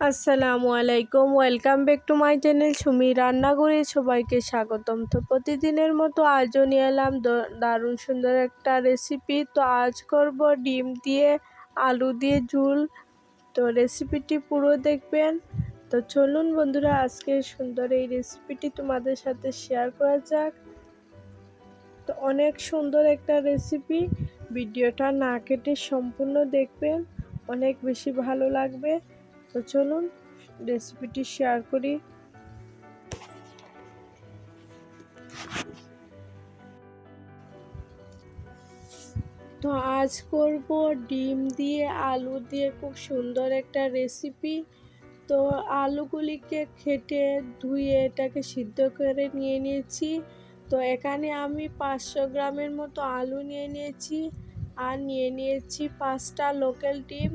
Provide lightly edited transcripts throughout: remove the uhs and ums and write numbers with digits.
আসসালামু আলাইকুম, welcome back to my channel Sumi রান্নাঘরে সবাইকে স্বাগতম। তো প্রতিদিনের মতো আজও নিয়ে এলাম দারুণ সুন্দর একটা রেসিপি। তো আজ করব ডিম দিয়ে আলু দিয়ে ঝোল। তো রেসিপিটি পুরো দেখবেন। তো চলুন বন্ধুরা, আজকে সুন্দর এই রেসিপিটি তোমাদের সাথে শেয়ার করা যাক। তো অনেক সুন্দর একটা রেসিপি, ভিডিওটা না কেটে সম্পূর্ণ দেখবেন, অনেক বেশি ভালো লাগবে। তো চলুন রেসিপিটি শেয়ার করি। তো আজ করব ডিম দিয়ে আলু দিয়ে খুব সুন্দর একটা রেসিপি। তো আলুগুলিকে কেটে ধুয়ে এটাকে সিদ্ধ করে নিয়ে নিয়েছি। তো এখানে আমি 500 গ্রামের মতো আলু নিয়ে নিয়েছি, আর নিয়ে নিয়েছি 5টা লোকাল ডিম।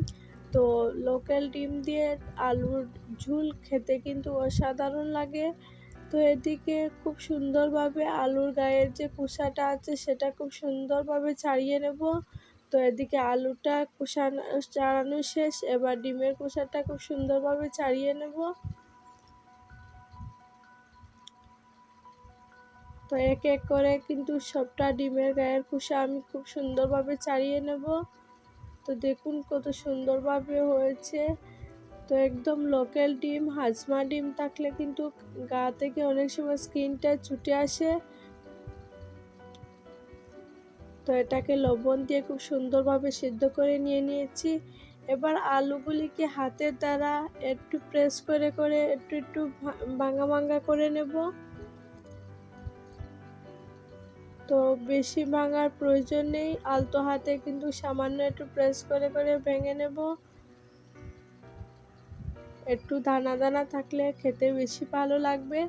তো লোকাল ডিম দিয়ে আলুর ঝোল খেতে কিন্তু অসাধারণ লাগে। তো এদিকে খুব সুন্দরভাবে আলুর গায়ের যে খোসাটা আছে সেটা খুব সুন্দরভাবে ছাড়িয়ে নেব। তো এদিকে আলুটা ছাড়ানো শেষ, এবার ডিমের খোসাটা খুব সুন্দরভাবে ছাড়িয়ে নেব। তো এক এক করে কিন্তু সবটা ডিমের গায়ের খোসা আমি খুব সুন্দরভাবে ছাড়িয়ে নেব। তো দেখুন কত সুন্দরভাবে হয়েছে। তো একদম লোকাল ডিম, হাজমা ডিম থাকলে কিন্তু গা থেকে অনেক সময় স্কিনটা ছুটে আসে। তো এটাকে লবণ দিয়ে খুব সুন্দরভাবে সিদ্ধ করে নিয়ে নিয়েছি। এবার আলুগুলিকে হাতের দ্বারা একটু প্রেস করে করে একটু ভাঙা ভাঙা করে নেব। তো বেশি ভাঙার প্রয়োজন নেই, আলতো হাতে কিন্তু সামান্য একটু প্রেস করে করে ভেঙে নেব। একটু দানা দানা থাকলে খেতে বেশি ভালো লাগবে।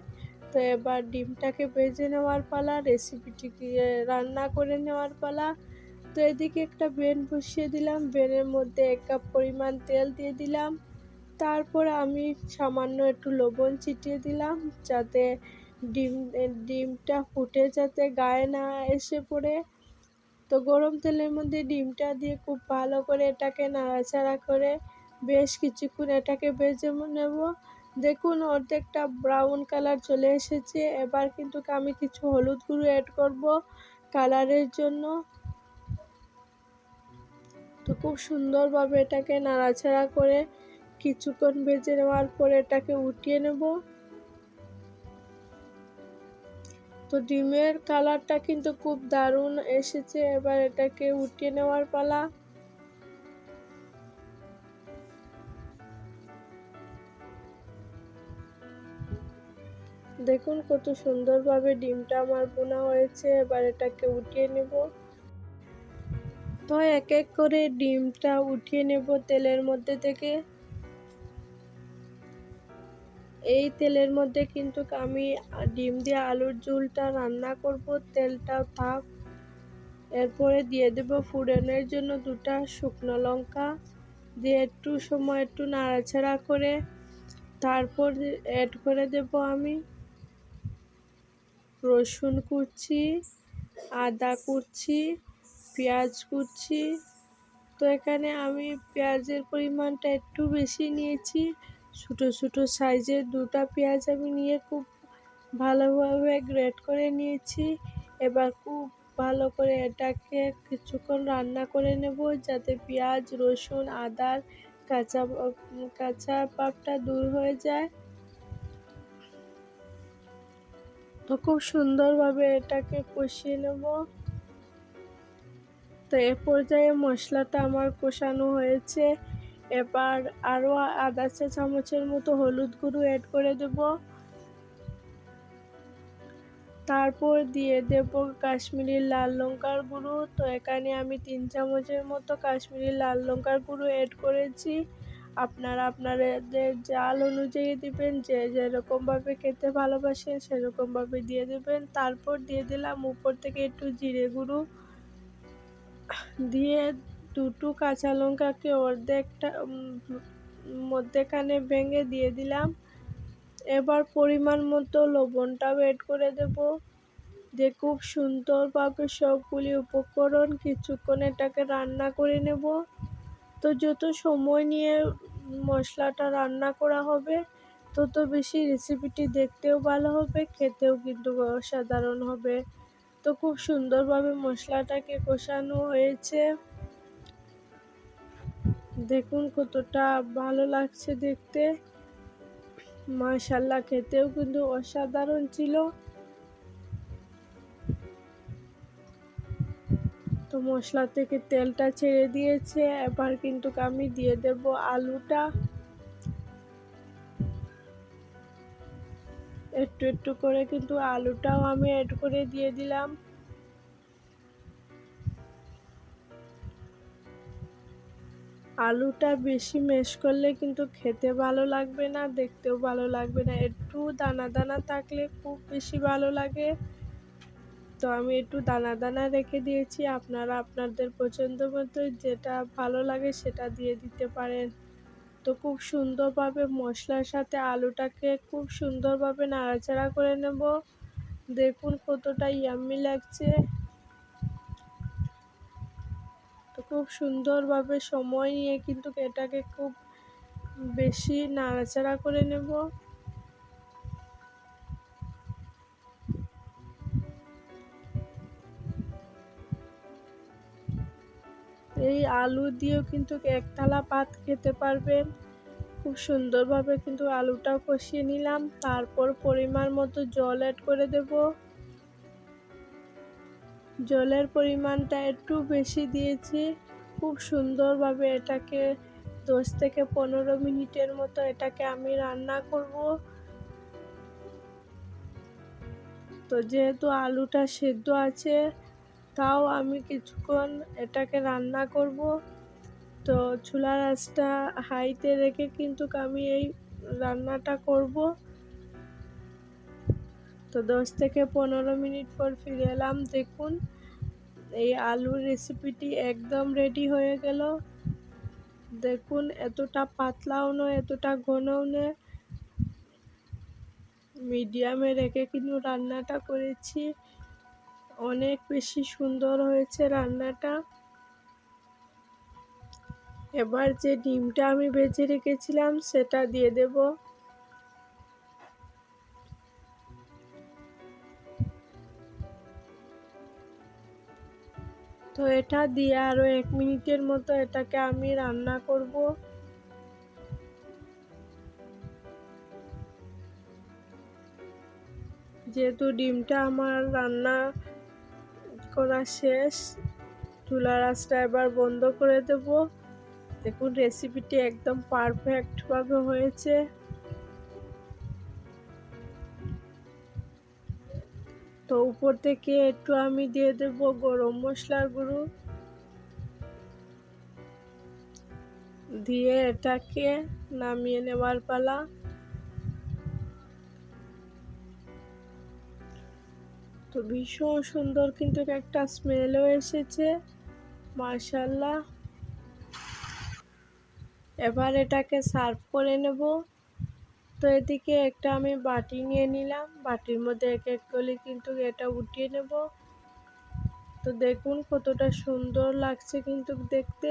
তো এবার ডিমটাকে ভেজে নেওয়ার পালা, রেসিপিটিকে রান্না করে নেওয়ার পালা। তো এদিকে একটা ব্যান বসিয়ে দিলাম, ব্যানের মধ্যে 1 কাপ পরিমাণ তেল দিয়ে দিলাম। তারপর আমি সামান্য একটু লবণ ছিটিয়ে দিলাম, যাতে ডিমটা ফুটে যাতে গায়ে না এসে পড়ে। তো গরম তেলের মধ্যে ডিমটা দিয়ে খুব ভালো করে এটাকে নাড়াচাড়া করে বেশ কিছুক্ষণ এটাকে ভেজে নেব। দেখুন অর্ধেকটা ব্রাউন কালার চলে এসেছে। এবার কিন্তু আমি কিছু হলুদ গুঁড়ো অ্যাড করব কালারের জন্য। তো খুব সুন্দরভাবে এটাকে নাড়াচাড়া করে কিছুক্ষণ ভেজে নেওয়ার পরে এটাকে উঠিয়ে নেব। তো ডিমের কালারটা কিন্তু খুব দারুণ এসেছে। এবার এটাকে উঠিয়ে নেওয়ার পালা। দেখুন কত সুন্দরভাবে ডিমটা আমার বোনা হয়েছে। এবার এটাকে উঠিয়ে নেব। তো এক এক করে ডিমটা উঠিয়ে নেব তেলের মধ্যে থেকে। এই তেলের মধ্যে কিন্তু আমি ডিম দিয়ে আলুর ঝোলটা রান্না করব, তেলটাও থাক। এরপরে দিয়ে দেব ফোড়নের জন্য 2টা শুকনো লঙ্কা, দিয়ে একটু সময় একটু নাড়াচাড়া করে তারপর অ্যাড করে দেব আমি রসুন কুচি, আদা কুচি, পেঁয়াজ কুচি। তো এখানে আমি পেঁয়াজের পরিমাণটা একটু বেশি নিয়েছি, ছোটো ছোটো সাইজের 2টা পেঁয়াজ আমি নিয়ে খুব ভালোভাবে গ্রেট করে নিয়েছি। এবার খুব ভালো করে এটাকে কিছুক্ষণ রান্না করে নেব, যাতে পেঁয়াজ, রসুন, আদার কাঁচা ভাবটা দূর হয়ে যায়। তো খুব সুন্দরভাবে এটাকে কষিয়ে নেব। তো এ পর্যায়ে মশলাটা আমার কষানো হয়েছে। এবার আরও আধা চা চামচের মতো হলুদ গুঁড়ো অ্যাড করে দেব। তারপর দিয়ে দেব কাশ্মীরি লাল লঙ্কার গুঁড়ো। তো এখানে আমি 3 চামচের মতো কাশ্মীরি লাল লঙ্কার গুঁড়ো অ্যাড করেছি। আপনারা আপনাদের ঝাল অনুযায়ী দিবেন, যে যেরকমভাবে খেতে ভালোবাসেন সেরকমভাবে দিয়ে দেবেন। তারপর দিয়ে দিলাম উপর থেকে একটু জিরে গুঁড়ো, দিয়ে 2টো কাঁচা লঙ্কাকে অর্ধেকটা মধ্যেখানে ভেঙে দিয়ে দিলাম। এবার পরিমাণ মতো লবণটাও অ্যাড করে দেব। দিয়ে খুব সুন্দরভাবে সবগুলি উপকরণ কিছুক্ষণ এটাকে রান্না করে নেব। তো যত সময় নিয়ে মশলাটা রান্না করা হবে তত বেশি রেসিপিটি দেখতেও ভালো হবে, খেতেও কিন্তু অসাধারণ হবে। তো খুব সুন্দরভাবে মশলাটাকে কষানো হয়েছে, দেখুন কতটা ভালো লাগছে দেখতে। মাশাআল্লাহ, খেতেও কিন্তু অসাধারণ ছিল। তো মশলা থেকে তেলটা ছেড়ে দিয়েছে, এবার কিন্তু আমি দিয়ে দেব আলুটা। একটু একটু করে কিন্তু আলুটাও আমি অ্যাড করে দিয়ে দিলাম। আলুটা বেশি ম্যাশ করলে কিন্তু খেতে ভালো লাগবে না, দেখতেও ভালো লাগবে না। একটু দানা দানা থাকলে খুব বেশি ভালো লাগে। তো আমি একটু দানা দানা রেখে দিয়েছি, আপনারা আপনাদের পছন্দ মতো যেটা ভালো লাগে সেটা দিয়ে দিতে পারেন। তো খুব সুন্দরভাবে মশলার সাথে আলুটাকে খুব সুন্দরভাবে নাড়াচাড়া করে নেব। দেখুন কতটা ইয়াম্মি লাগছে। তো খুব সুন্দরভাবে সময় নিয়ে কিন্তু এটাকে খুব বেশি নাড়াচাড়া করে নেব। এই আলু দিয়েও কিন্তু এক থালা ভাত খেতে পারবেন। খুব সুন্দরভাবে কিন্তু আলুটাও কষিয়ে নিলাম, তারপর পরিমাণ মতো জল অ্যাড করে দেব। জলের পরিমাণটা একটু বেশি দিয়েছি। খুব সুন্দরভাবে এটাকে 10 থেকে 15 মিনিটের মতো এটাকে আমি রান্না করব। তো যেহেতু আলুটা সেদ্ধ আছে, তাও আমি কিছুক্ষণ এটাকে রান্না করব। তো চুলার আঁচটা হাইতে রেখে কিন্তু আমি এই রান্নাটা করব। তো 10 থেকে 15 মিনিট পর ফিরে এলাম। দেখুন এই আলুর রেসিপিটি একদম রেডি হয়ে গেল। দেখুন এতটা পাতলাও নয়, এতটা ঘনও নয়, মিডিয়ামে রেখে কিন্তু রান্নাটা করেছি। অনেক বেশি সুন্দর হয়েছে রান্নাটা। এবার যে ডিমটা আমি ভেজে রেখেছিলাম সেটা দিয়ে দেব। তো এটা দিয়ে আরও 1 মিনিটের মতো এটাকে আমি রান্না করব। যেহেতু ডিমটা আমার রান্না করা শেষ, চুলার আঁচটা এবার বন্ধ করে দেব। দেখুন রেসিপিটি একদম পারফেক্টভাবে হয়েছে। তো উপর থেকে একটু আমি দিয়ে দেব গরম মশলার গুঁড়ো, দিয়ে এটাকে নামিয়ে নেওয়ার পালা। তো ভীষণ সুন্দর কিন্তু একটা স্মেলও এসেছে, মাশাআল্লাহ। এবার এটাকে সার্ভ করে নেব। তো এদিকে একটা আমি বাটি নিয়ে নিলাম, বাটির মধ্যে এক এক করে কিন্তু এটা উঠিয়ে নেব। তো দেখুন কতটা সুন্দর লাগছে কিন্তু দেখতে,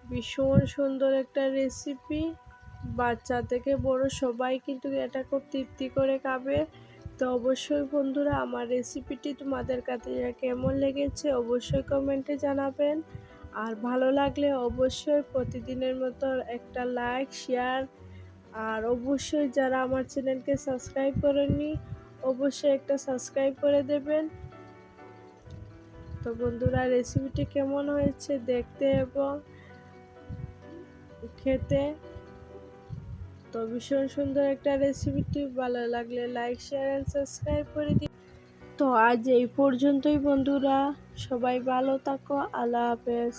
ভীষণ সুন্দর একটা রেসিপি। বাচ্চা থেকে বড় সবাই কিন্তু এটা খুব তৃপ্তি করে খাবে। তো অবশ্যই বন্ধুরা আমার রেসিপিটি তোমাদের কাছে কেমন লেগেছে অবশ্যই কমেন্টে জানাবেন। আর ভালো লাগলে অবশ্যই প্রতিদিনের মতো একটা লাইক শেয়ার, আর অবশ্যই যারা আমার চ্যানেলকে সাবস্ক্রাইব করেননি অবশ্যই একটা সাবস্ক্রাইব করে দেবেন। তো বন্ধুরা রেসিপিটি কেমন হয়েছে দেখতে এবং খেতে, তো ভীষণ সুন্দর একটা রেসিপিটি, ভালো লাগলে লাইক শেয়ার এন্ড সাবস্ক্রাইব করে দিন। তো আজ এই পর্যন্তই বন্ধুরা, সবাই ভালো থাকো, আল্লাহ হাফেজ।